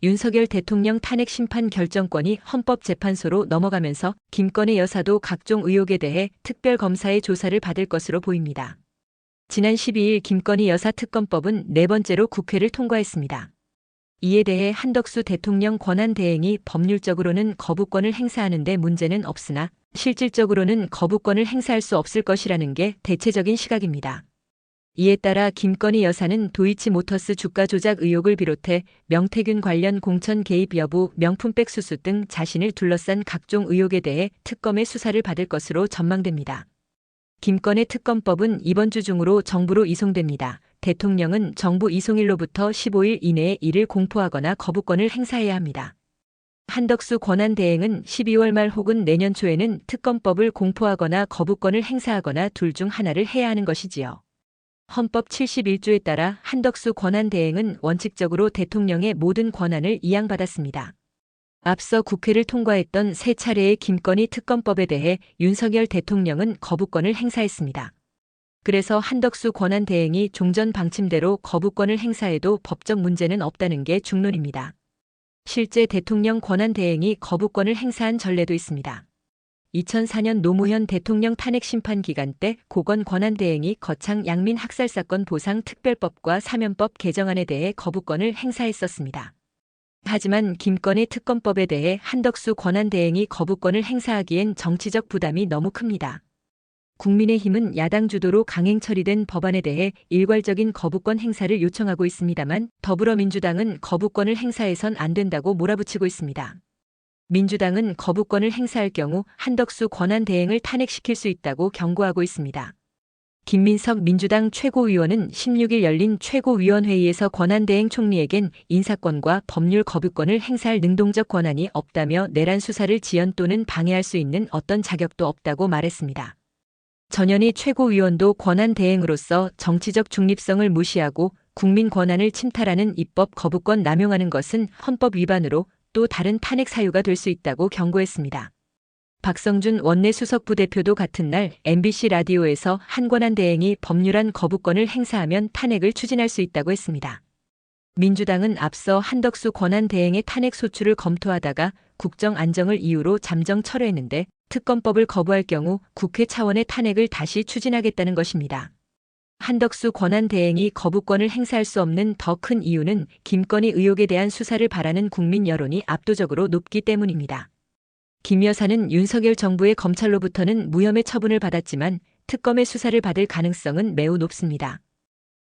윤석열 대통령 탄핵 심판 결정권이 헌법재판소로 넘어가면서 김건희 여사도 각종 의혹에 대해 특별검사의 조사를 받을 것으로 보입니다. 지난 12일 김건희 여사 특검법은 네 번째로 국회를 통과했습니다. 이에 대해 한덕수 대통령 권한대행이 법률적으로는 거부권을 행사하는 데 문제는 없으나 실질적으로는 거부권을 행사할 수 없을 것이라는 게 대체적인 시각입니다. 이에 따라 김건희 여사는 도이치모터스 주가 조작 의혹을 비롯해 명태균 관련 공천 개입 여부, 명품백 수수 등 자신을 둘러싼 각종 의혹에 대해 특검의 수사를 받을 것으로 전망됩니다. 김건희 특검법은 이번 주 중으로 정부로 이송됩니다. 대통령은 정부 이송일로부터 15일 이내에 이를 공포하거나 거부권을 행사해야 합니다. 한덕수 권한대행은 12월 말 혹은 내년 초에는 특검법을 공포하거나 거부권을 행사하거나 둘 중 하나를 해야 하는 것이지요. 헌법 71조에 따라 한덕수 권한대행은 원칙적으로 대통령의 모든 권한을 이양받았습니다. 앞서 국회를 통과했던 세 차례의 김건희 특검법에 대해 윤석열 대통령은 거부권을 행사했습니다. 그래서 한덕수 권한대행이 종전 방침대로 거부권을 행사해도 법적 문제는 없다는 게 중론입니다. 실제 대통령 권한대행이 거부권을 행사한 전례도 있습니다. 2004년 노무현 대통령 탄핵 심판 기간 때 고건 권한대행이 거창 양민 학살 사건 보상 특별법과 사면법 개정안에 대해 거부권을 행사했었습니다. 하지만 김건희 특검법에 대해 한덕수 권한대행이 거부권을 행사하기엔 정치적 부담이 너무 큽니다. 국민의힘은 야당 주도로 강행 처리된 법안에 대해 일괄적인 거부권 행사를 요청하고 있습니다만 더불어민주당은 거부권을 행사해선 안 된다고 몰아붙이고 있습니다. 민주당은 거부권을 행사할 경우 한덕수 권한대행을 탄핵시킬 수 있다고 경고하고 있습니다. 김민석 민주당 최고위원은 16일 열린 최고위원회의에서 권한대행 총리에겐 인사권과 법률 거부권을 행사할 능동적 권한이 없다며 내란 수사를 지연 또는 방해할 수 있는 어떤 자격도 없다고 말했습니다. 전현희 최고위원도 권한대행으로서 정치적 중립성을 무시하고 국민 권한을 침탈하는 입법 거부권 남용하는 것은 헌법 위반으로 또 다른 탄핵 사유가 될 수 있다고 경고했습니다. 박성준 원내 수석부대표도 같은 날 MBC 라디오에서 한 권한대행이 법률안 거부권을 행사하면 탄핵을 추진할 수 있다고 했습니다. 민주당은 앞서 한덕수 권한대행의 탄핵 소추를 검토하다가 국정 안정을 이유로 잠정 철회했는데 특검법을 거부할 경우 국회 차원의 탄핵을 다시 추진하겠다는 것입니다. 한덕수 권한대행이 거부권을 행사할 수 없는 더 큰 이유는 김건희 의혹에 대한 수사를 바라는 국민 여론이 압도적으로 높기 때문입니다. 김 여사는 윤석열 정부의 검찰로부터는 무혐의 처분을 받았지만 특검의 수사를 받을 가능성은 매우 높습니다.